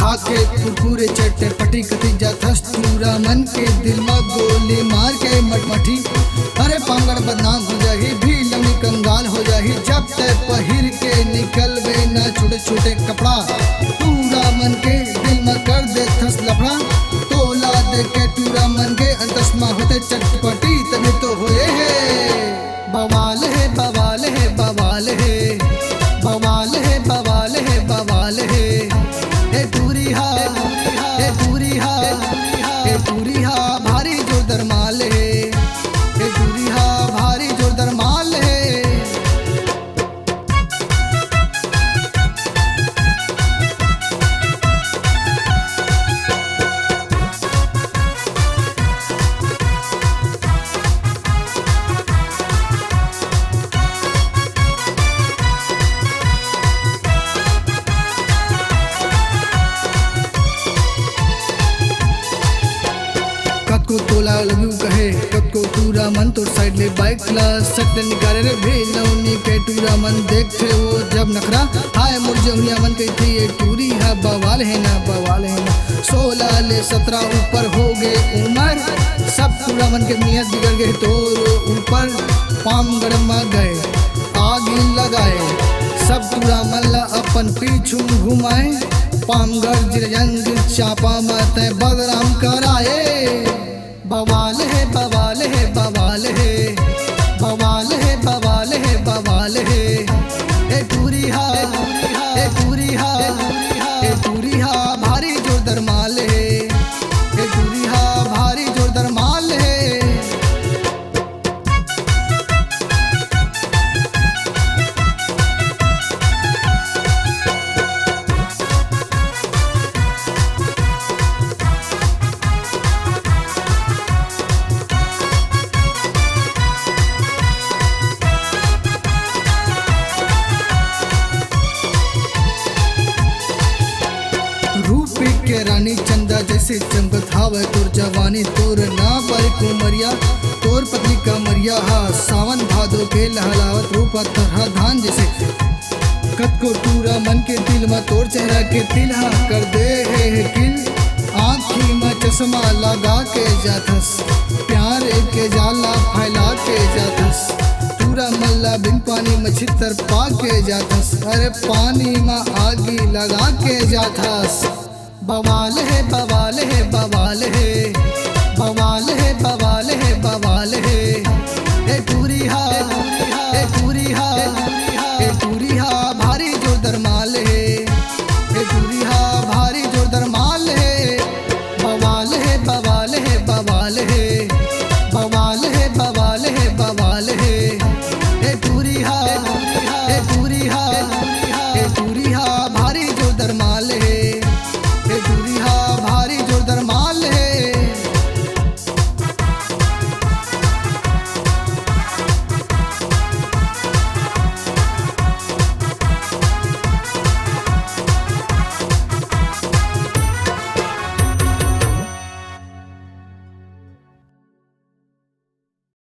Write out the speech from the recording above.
खा के कुरकुरे चटे पटी कती जाथस पूरा मन के दिल में गोली मार के मटमठी। अरे पांगड़ बदनाम हो जाही भी लवनी कंगाल हो जाही जब तक पहिर के निकलवे न छोटे छोटे कपड़ा। पूरा मन के दिल में कर दे थस लफड़ा तोला दे के पूरा मन के अंतस्मा होते चटपटी तभी तो होए है बवाल है बवाल है बवाल है बवाल है बवाल है बवाल है। ए दूरी हा ए दूरी हा ए दूरी हा भारी जोरदार माल है ए दूरी हा भारी जोरदार माल है। को तोला लग्यू कहे कब को पूरा मन तो साइड ले बाइक क्लास सकते निकाले रे भेज लौनी के टूरा मन देखते वो जब नखरा हाय मुझे उनिया मन कही थी ये टूरी है बवाल है ना बवाल है ना। 16 ले 17 ऊपर हो गए उम्र सब पूरा मन के नियत बिगड़ गए तो ऊपर पाम गरम गए आग लगाए सब पूरा मल्ला अपन पीछू घुमाए पामगर जिरजंग चापा मत बदनाम कराए। बवाल है बवाल है बवाल है बवाल है बवाल है बवाल है। ए पूरी हा ए पूरी हा ए पूरी हा भारी जोरदार माल है ए पूरी हा भारी जोरदार माल है। रूपी के रानी चंदा जैसे चमकत हावे तोर जवानी तोर ना पारी कुमरिया तोर पतली कमरिया हा सावन भादो के लहलावत रूपा तरह धान जैसे कत को पूरा मन के दिल में तोर चेहरा के तिलहा कर दे है किल आँखी में चश्मा लगा के जाथस प्यार के जाला फैला के जाथस पूरा मल्ला बिन पानी में छितर पा के जाथस अरे पानी में आगी लगा के जाथस। बवाल है बवाल है बवाल है बवाल है बवाल है बवाल है। ए पूरी हा ए पूरी हा ए पूरी हा